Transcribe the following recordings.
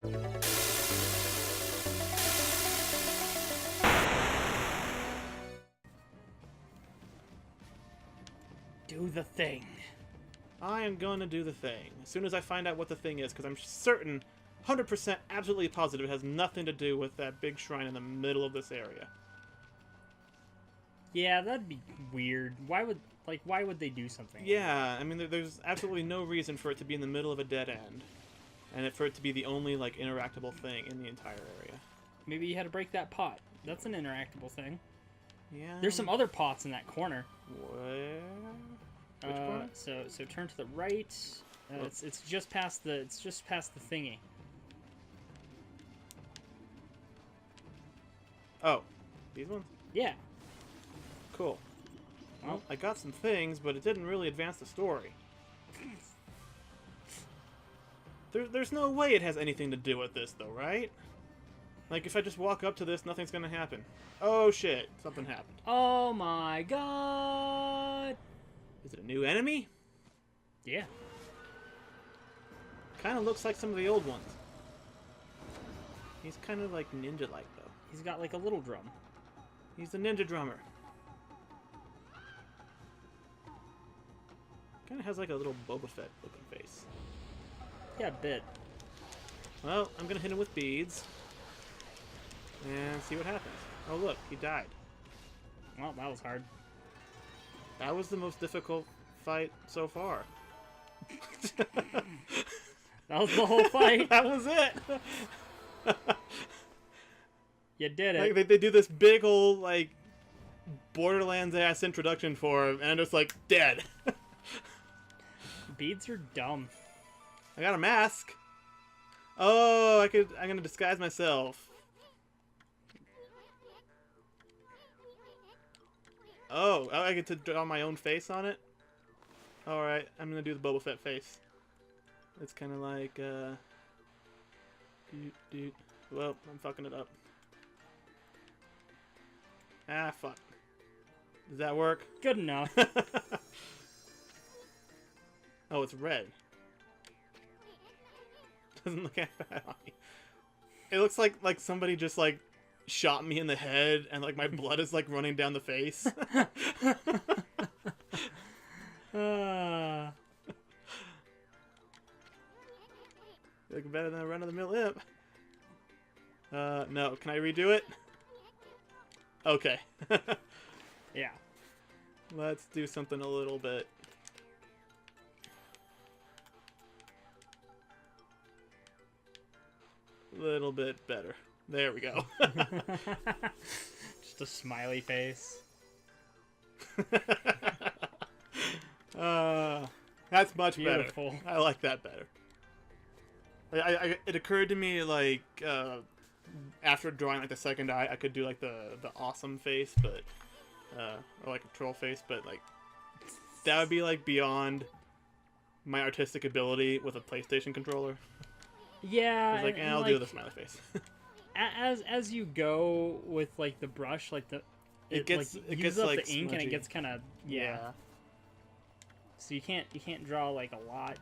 Do the thing. I am going to do the thing. As soon as I find out what the thing is, because I'm certain, 100% absolutely positive it has nothing to do with that big shrine in the middle of this area. Yeah, that'd be weird. Why would they do something? Yeah, I mean, there's absolutely no reason for it to be in the middle of a dead end. And for it to be the only, like, interactable thing in the entire area. Maybe you had to break that pot. That's an interactable thing. Yeah. There's some other pots in that corner. Where? Which corner? So turn to the right. It's just past the thingy. Oh, these ones? Yeah. Cool. Well, I got some things, but it didn't really advance the story. There's no way it has anything to do with this, though, right? Like, if I just walk up to this, nothing's gonna happen. Oh, shit. Something happened. Oh, my God. Is it a new enemy? Yeah. Kind of looks like some of the old ones. He's kind of, like, ninja-like, though. He's got, like, a little drum. He's the ninja drummer. Kind of has, like, a little Boba Fett-looking face. Yeah, a bit. Well, I'm gonna hit him with beads. And see what happens. Oh, look, he died. Well, that was hard. That was the most difficult fight so far. That was the whole fight. That was it. You did it. Like, they do this big old, like, Borderlands-ass introduction for him, and it's like, dead. Beads are dumb. I got a mask. Oh, I'm gonna disguise myself. Oh, I get to draw my own face on it? Alright, I'm gonna do the Boba Fett face. It's kinda like, well, I'm fucking it up. Ah, fuck. Does that work? Good enough. Oh, it's red. Doesn't look that bad on me. It looks like somebody just, like, shot me in the head and, like, my blood is, like, running down the face. Look better than a run-of-the-mill imp. No. Can I redo it? Okay. Yeah. Let's do something a little bit. Little bit better. There we go. Just a smiley face. That's much Beautiful. better. I like that better. It occurred to me, like, after drawing, like, the second eye, I could do, like, the awesome face, but, or, like, a troll face, but, like, that would be, like, beyond my artistic ability with a PlayStation controller. Yeah, I was like, I'll do the smiley face. as you go with, like, the brush, like, it gets up like the ink smudgy. and it gets kind of yeah. So you can't draw, like, a lot.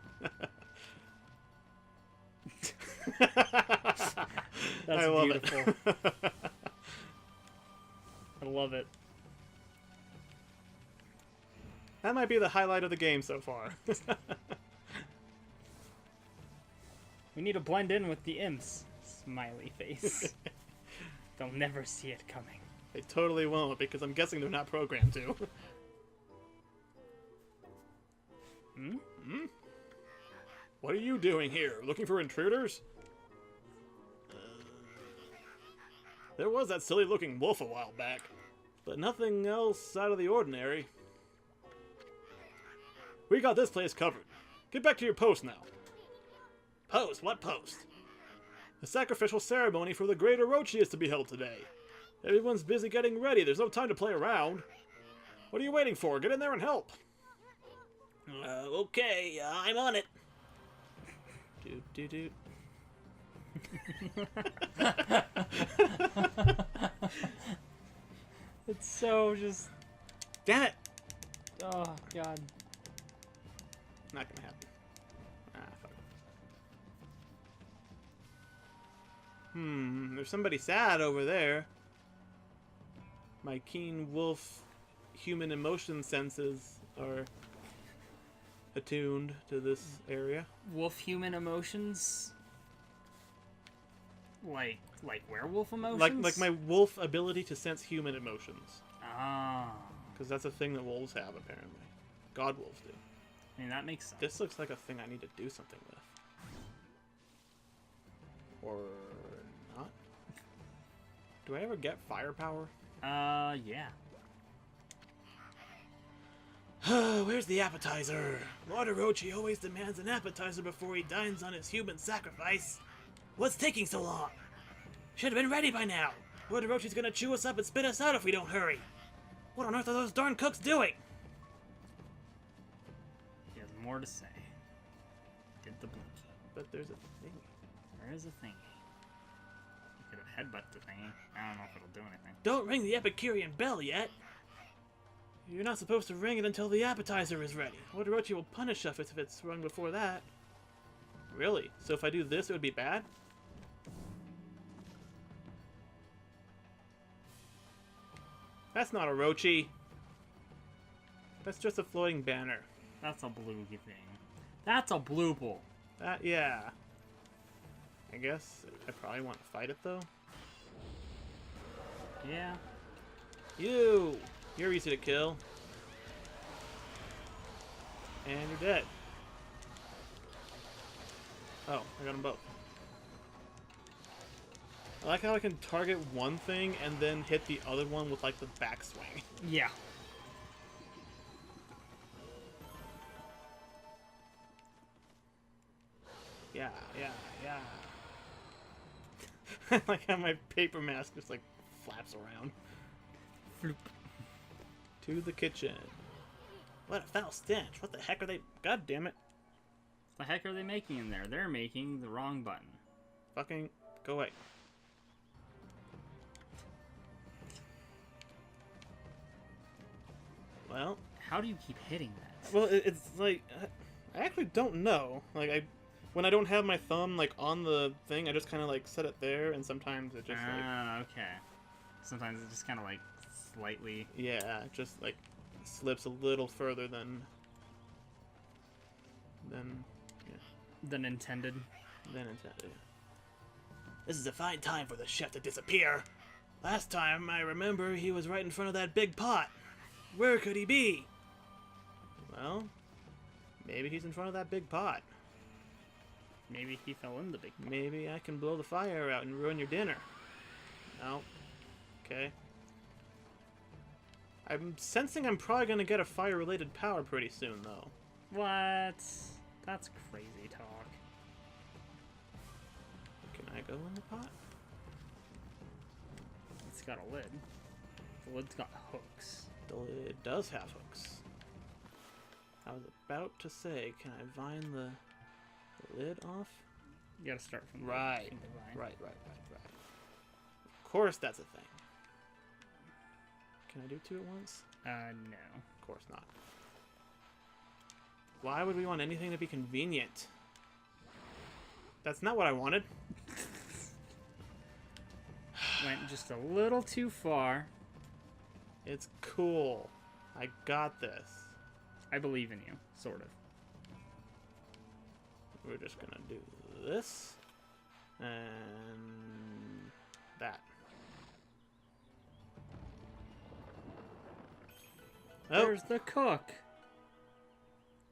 That's beautiful. I love it. That might be the highlight of the game so far. We need to blend in with the imps. Smiley face. They'll never see it coming. They totally won't, because I'm guessing they're not programmed to. Hmm? Hmm? What are you doing here? Looking for intruders? There was that silly-looking wolf a while back, but nothing else out of the ordinary. We got this place covered. Get back to your post now. Post? What post? The sacrificial ceremony for the great Orochi is to be held today. Everyone's busy getting ready. There's no time to play around. What are you waiting for? Get in there and help. Okay, I'm on it. Doot. It's so just... Damn it! Oh, God. Not gonna happen. Ah, fuck. There's somebody sad over there. My keen wolf human emotion senses are attuned to this area. Wolf human emotions? Like werewolf emotions? Like my wolf ability to sense human emotions. Ah. Because that's a thing that wolves have, apparently. God wolves do. I mean, that makes sense. This looks like a thing I need to do something with. Or not? Do I ever get firepower? Yeah. Where's the appetizer? Lord Orochi always demands an appetizer before he dines on his human sacrifice. What's taking so long? Should have been ready by now. Lord Orochi's gonna chew us up and spit us out if we don't hurry. What on earth are those darn cooks doing? He has more to say. Did the blinky. But there's a thing. There is a thingy. You could have headbutted the thingy. I don't know if it'll do anything. Don't ring the Epicurean bell yet. You're not supposed to ring it until the appetizer is ready. Lord Orochi will punish us if it's rung before that. Really? So if I do this, it would be bad? That's not Orochi. That's just a floating banner. That's a blue thing. That's a blue ball. That, yeah. I guess I probably want to fight it, though. Yeah. You're easy to kill. And you're dead. Oh, I got them both. I like how I can target one thing and then hit the other one with, like, the backswing. Yeah. Yeah. I like how my paper mask just, like, flaps around. Floop. To the kitchen. What a foul stench. What the heck are they... God damn it. What the heck are they making in there? They're making the wrong button. Fucking go away. Well... How do you keep hitting that? Well, it's like... I actually don't know. Like, when I don't have my thumb, like, on the thing, I just kind of, like, set it there, and sometimes it just, like... okay. Sometimes it just kind of, like, slightly... Yeah, it just, like, slips a little further than... Than intended. This is a fine time for the chef to disappear. Last time, I remember he was right in front of that big pot. Where could he be? Well, maybe he's in front of that big pot. Maybe he fell in the big pot. Maybe I can blow the fire out and ruin your dinner. No. Okay. I'm sensing I'm probably going to get a fire-related power pretty soon, though. What? That's crazy talk. Can I go in the pot? It's got a lid. The lid's got hooks. The lid does have hooks. I was about to say, can I vine the lid off? You gotta start from Right. from the vine. Right. Of course that's a thing. Can I do two at once? No. Of course not. Why would we want anything to be convenient? That's not what I wanted. Went just a little too far. It's cool. I got this. I believe in you, sort of. We're just gonna do this. And that. Oh. There's the cook.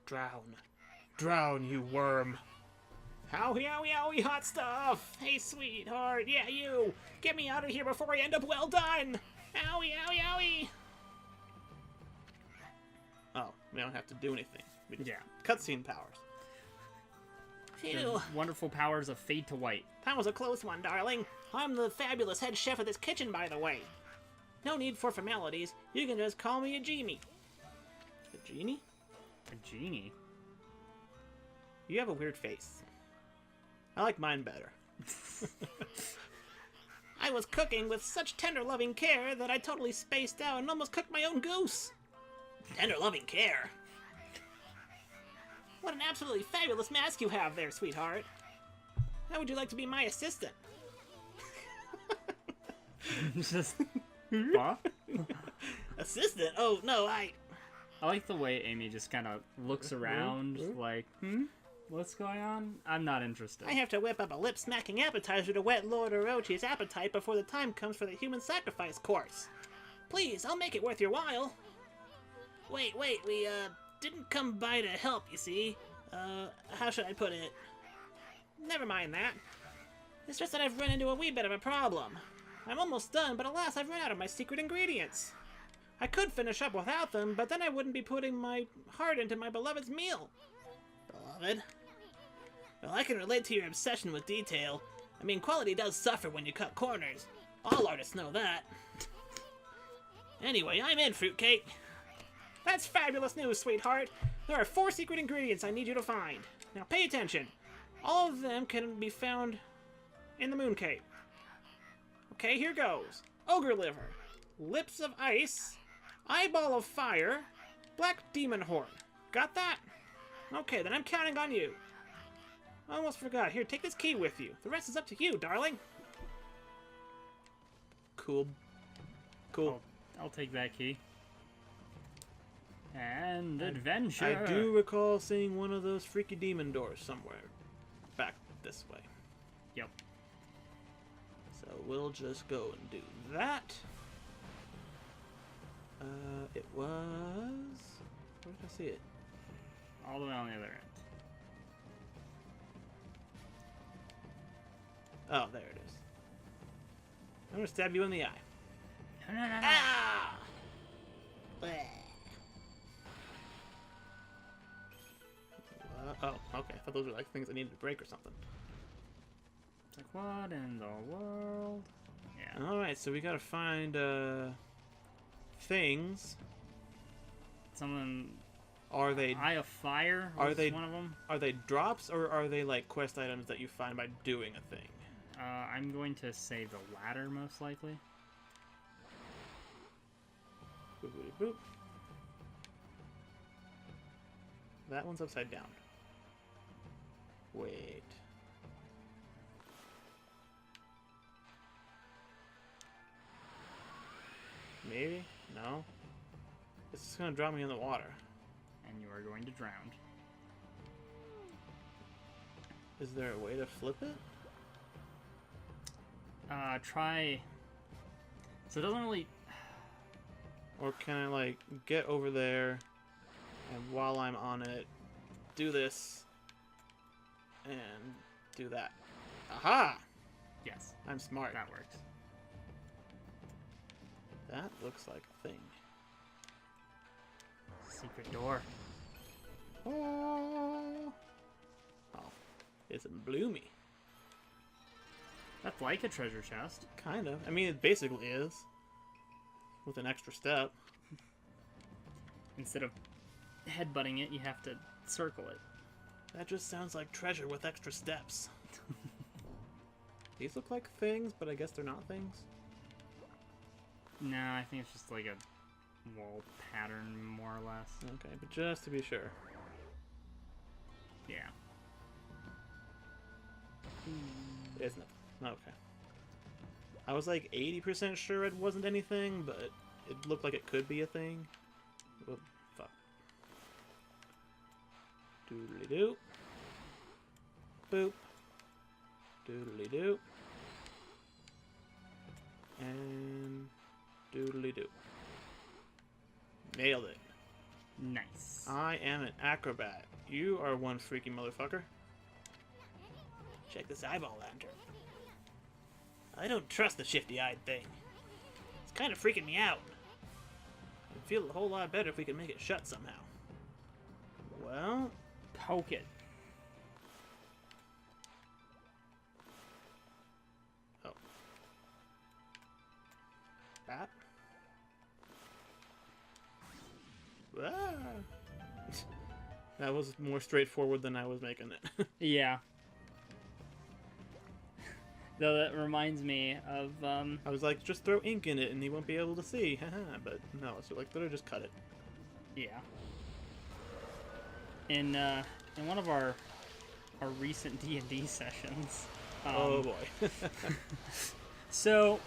Drown. Drown, you worm. Owie, owie, owie, hot stuff! Hey, sweetheart, yeah, you! Get me out of here before I end up well done! Owie, owie, owie! Oh, we don't have to do anything. We just cutscene powers. Phew. Wonderful powers of fade to white. That was a close one, darling. I'm the fabulous head chef of this kitchen, by the way. No need for formalities. You can just call me a genie. A genie? A genie? You have a weird face. I like mine better. I was cooking with such tender loving care that I totally spaced out and almost cooked my own goose. Tender loving care? What an absolutely fabulous mask you have there, sweetheart. How would you like to be my assistant? Just, huh? Assistant? Oh, no, I like the way Amy just kind of looks around, like, what's going on? I'm not interested. I have to whip up a lip-smacking appetizer to whet Lord Orochi's appetite before the time comes for the human sacrifice course. Please, I'll make it worth your while. Wait, we, didn't come by to help, you see. How should I put it? Never mind that. It's just that I've run into a wee bit of a problem. I'm almost done, but alas, I've run out of my secret ingredients. I could finish up without them, but then I wouldn't be putting my heart into my beloved's meal. Beloved? Well, I can relate to your obsession with detail. I mean, quality does suffer when you cut corners. All artists know that. Anyway, I'm in, Fruitcake. That's fabulous news, sweetheart. There are 4 secret ingredients I need you to find. Now pay attention. All of them can be found in the Moon Cave. Okay, here goes. Ogre liver, lips of ice, eyeball of fire, black demon horn. Got that? Okay, then I'm counting on you. I almost forgot. Here, take this key with you. The rest is up to you, darling. Cool. I'll take that key. And adventure. I do recall seeing one of those freaky demon doors somewhere. Back this way. Yep. So we'll just go and do that. It was... Where did I see it? All the way on the other end. Oh, there it is. I'm gonna stab you in the eye. No. Ah! Bleh. Oh, okay. I thought those were like things I needed to break or something. It's like, what in the world? Yeah. Alright, so we gotta find, things. Someone... Are they... Eye of Fire was one of them. Are they drops, or are they, like, quest items that you find by doing a thing? I'm going to say the latter, most likely. Boop, boop, boop. That one's upside down. Wait. Maybe? No? This is gonna drop me in the water. And you are going to drown. Is there a way to flip it? Try... So it doesn't really... Or can I, like, get over there, and while I'm on it, do this, and do that. Aha! Yes. I'm smart. That works. That looks like a thing. Secret door. Oh, it's bloomy. That's like a treasure chest. Kind of. I mean, it basically is. With an extra step. Instead of headbutting it, you have to circle it. That just sounds like treasure with extra steps. These look like things, but I guess they're not things. No, I think it's just like a wall pattern, more or less. Okay, but just to be sure. Yeah. Isn't it? Okay. I was like 80% sure it wasn't anything, but it looked like it could be a thing. Well, fuck. Doodly-doo. Boop. Doodly-doo. And doodly-doo. Nailed it. Nice. I am an acrobat. You are one freaky motherfucker. Check this eyeball lantern. I don't trust the shifty-eyed thing. It's kind of freaking me out. I'd feel a whole lot better if we could make it shut somehow. Well... Poke it. Oh. That? Ah. That was more straightforward than I was making it. Yeah. Though that reminds me of, I was like, just throw ink in it and he won't be able to see. Haha, but no, so like, literally just cut it. Yeah. In one of our recent D&D sessions. Oh boy. So,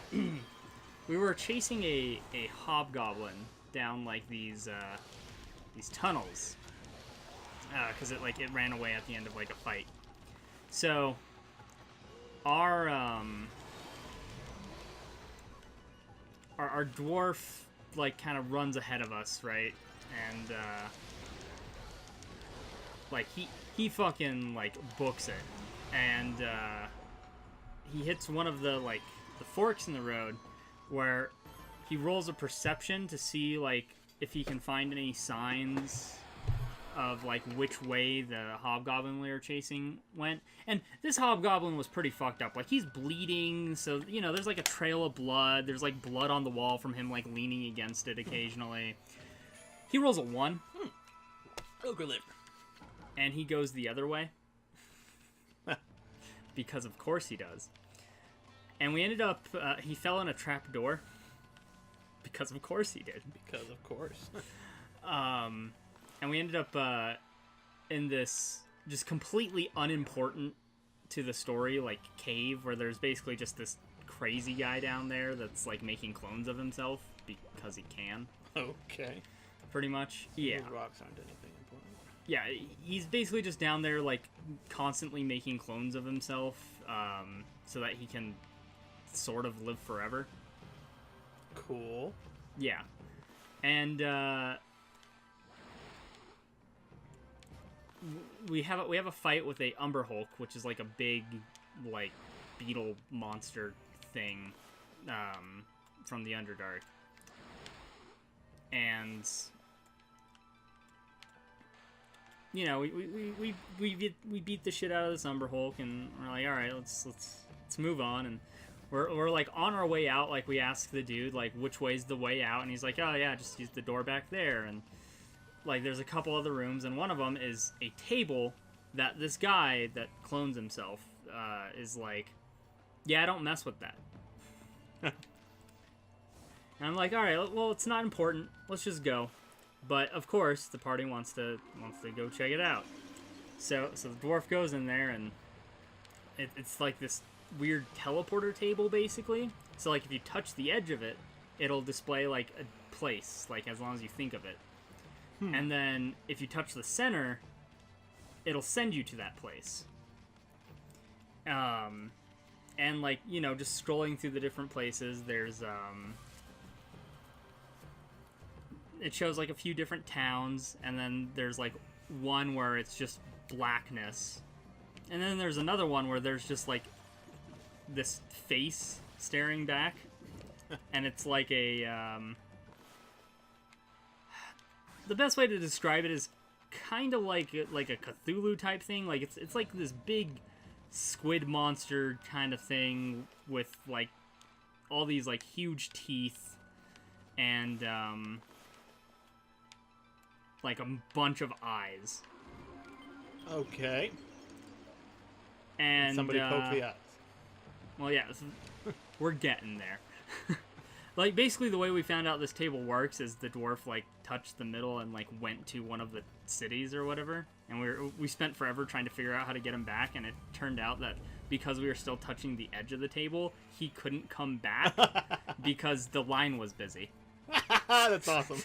we were chasing a hobgoblin down like these tunnels, because it ran away at the end of like a fight. So our dwarf like kind of runs ahead of us, right? And like he fucking like books it, and he hits one of the forks in the road where he rolls a perception to see like if he can find any signs of like which way the hobgoblin we were chasing went. And this hobgoblin was pretty fucked up. Like, he's bleeding, so you know there's like a trail of blood. There's like blood on the wall from him like leaning against it occasionally. He rolls a 1. Ogre liver. And he goes the other way. Because of course he does. And we ended up, he fell in a trap door. Because of course he did. Because of course. And we ended up in this just completely unimportant to the story, like, cave, where there's basically just this crazy guy down there that's, like, making clones of himself because he can. Okay. Pretty much. Yeah. The rocks aren't anything important. Yeah, he's basically just down there, like, constantly making clones of himself, so that he can sort of live forever. Cool. Yeah. And, we have a fight with a Umber Hulk, which is like a big, like, beetle monster thing, from the Underdark. And, you know, we beat the shit out of this Umber Hulk, and we're like, all right, let's move on. And we're like on our way out. Like, we ask the dude like which way's the way out, and he's like, oh yeah, just use the door back there. And like, there's a couple other rooms, and one of them is a table that this guy that clones himself is like, yeah, don't mess with that. And I'm like, all right, well, it's not important. Let's just go. But of course, the party wants to go check it out. So the dwarf goes in there, and it's like this weird teleporter table, basically. So like, if you touch the edge of it, it'll display like a place, like as long as you think of it. And then if you touch the center, it'll send you to that place. And like, you know, just scrolling through the different places, there's it shows like a few different towns, and then there's like one where it's just blackness, and then there's another one where there's just like this face staring back, and it's like a the best way to describe it is kind of like a Cthulhu type thing. Like, it's like this big squid monster kind of thing with like all these like huge teeth and like a bunch of eyes. Okay. And somebody poke the eyes. Well, yeah, we're getting there. Like, basically the way we found out this table works is the dwarf like touched the middle and like went to one of the cities or whatever, and we spent forever trying to figure out how to get him back, and it turned out that because we were still touching the edge of the table, he couldn't come back because the line was busy. That's awesome.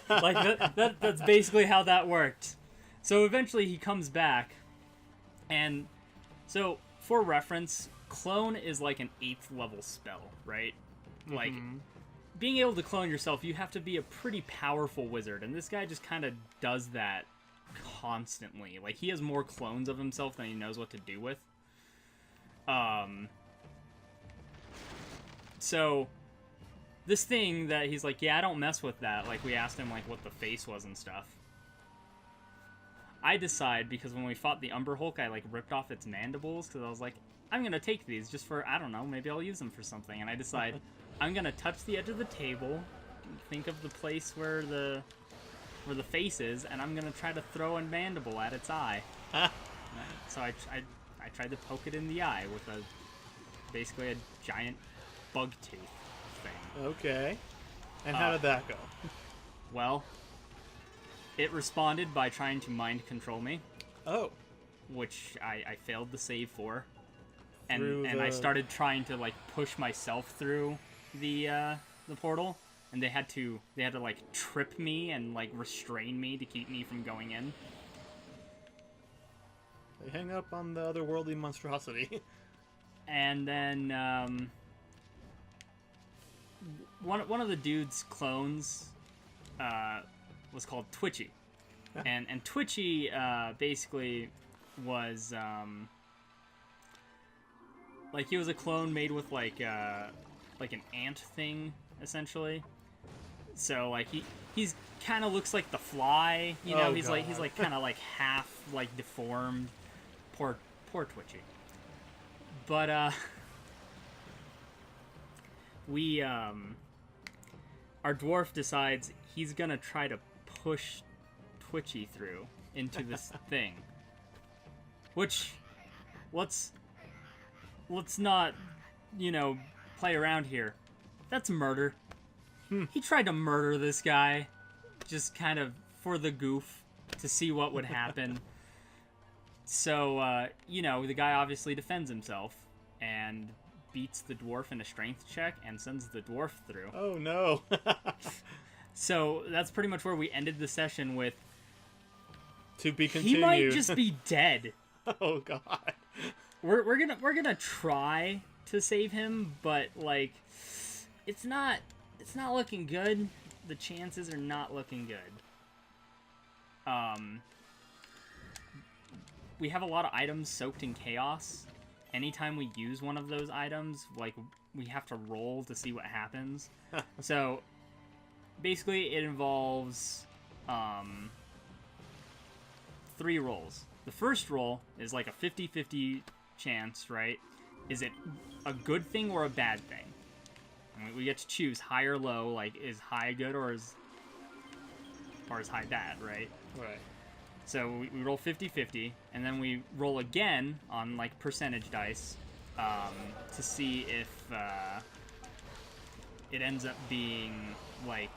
Like, that's basically how that worked. So eventually he comes back, and so for reference, clone is like an 8th level spell, right? Like, being able to clone yourself, you have to be a pretty powerful wizard, and this guy just kind of does that constantly. Like, he has more clones of himself than he knows what to do with. So this thing that he's like, yeah, I don't mess with that. Like, we asked him like what the face was and stuff. I decide, because when we fought the Umber Hulk, I like ripped off its mandibles, because I was like, I'm gonna take these just for, I don't know, maybe I'll use them for something. And I decide I'm gonna touch the edge of the table, think of the place where the face is, and I'm gonna try to throw a mandible at its eye. So I tried to poke it in the eye with basically a giant bug tooth thing. Okay. And how did that go? Well, it responded by trying to mind control me. Oh. Which I failed to save for. And I started trying to like push myself through the the portal, and they had to like trip me and like restrain me to keep me from going in. They hang up on the otherworldly monstrosity. And then one of the dude's clones was called Twitchy, and Twitchy basically was like he was a clone made with like an ant thing essentially. So like he's kind of looks like the Fly, you know. Oh, he's God. like kind of like half like deformed. Poor Twitchy. But we our dwarf decides he's gonna try to push Twitchy through into this thing. Which let's not, you know, play around here. That's murder. He tried to murder this guy just kind of for the goof to see what would happen. So, you know, the guy obviously defends himself and beats the dwarf in a strength check and sends the dwarf through. Oh, no. So that's pretty much where we ended the session with... To be continued. He might just be dead. Oh, God. We're gonna try to save him, but, like, it's not looking good. The chances are not looking good. We have a lot of items soaked in chaos. Anytime we use one of those items, like, we have to roll to see what happens. So, basically, it involves 3 rolls. The first roll is like a 50-50 chance, right? Is it a good thing or a bad thing? And we get to choose high or low, like, is high good or is high bad, right? Right. So we roll 50-50, and then we roll again on, like, percentage dice to see if it ends up being, like,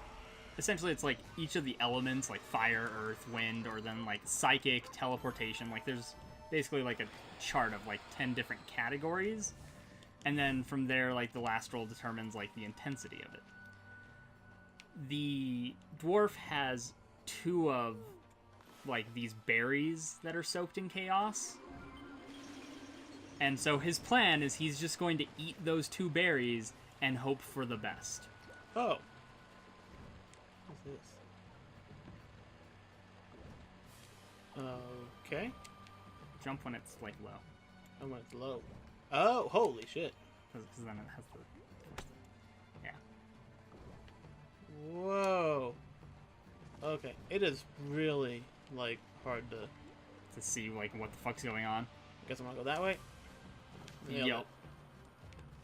essentially it's, like, each of the elements, like fire, earth, wind, or then, like, psychic, teleportation. Like, there's basically, like, a chart of, like, 10 different categories. And then from there, like, the last roll determines, like, the intensity of it. The dwarf has 2 of... like these berries that are soaked in chaos. And so his plan is he's just going to eat those 2 berries and hope for the best. Oh. What's this? Okay. Jump when it's like low. And when it's low. Oh, holy shit. Because then it has the... Yeah. Whoa. Okay. It is really, like, hard to see, like, what the fuck's going on. Guess I'm gonna go that way. Yep.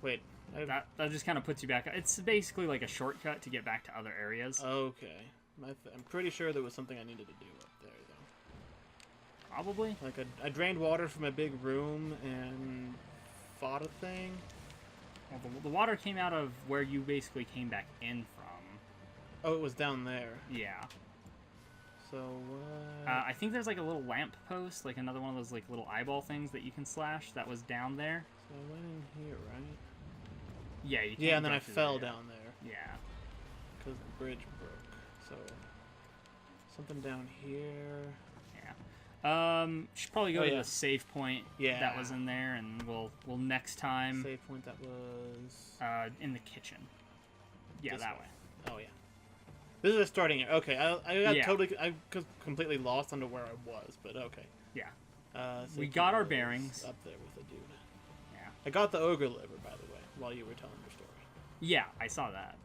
Wait. That just kind of puts you back. It's basically like a shortcut to get back to other areas. Okay. I'm pretty sure there was something I needed to do up there, though. Probably. Like, I drained water from a big room and fought a thing. Well, the water came out of where you basically came back in from. Oh, it was down there. Yeah. So, I think there's like a little lamp post, like another one of those like little eyeball things that you can slash that was down there. So I went in here, right? Yeah, you Yeah, and then I through fell there. down there. Yeah. Because the bridge broke. So, something down here. Yeah. Should probably go to yeah. the save point that was in there, and we'll next time... Save point that was... in the kitchen. Yeah, This that way. way. Oh, yeah. This is a starting area. Okay, I got Yeah. I completely lost onto where I was, but okay. Yeah. Save We point was bearings. Up there with the dude. Yeah. I got the ogre liver, by the way, while you were telling your story. Yeah, I saw that.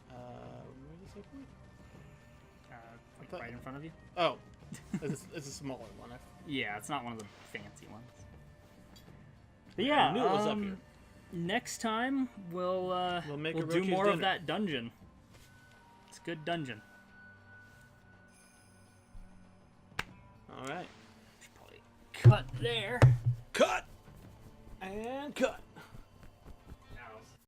Where's the save point? Like right in front of you? Oh. It's a smaller one. Yeah, it's not one of the fancy ones. But yeah, I knew it was up here. Next time we'll do more of that dungeon. It's a good dungeon. All right. Should probably cut there. Cut and cut.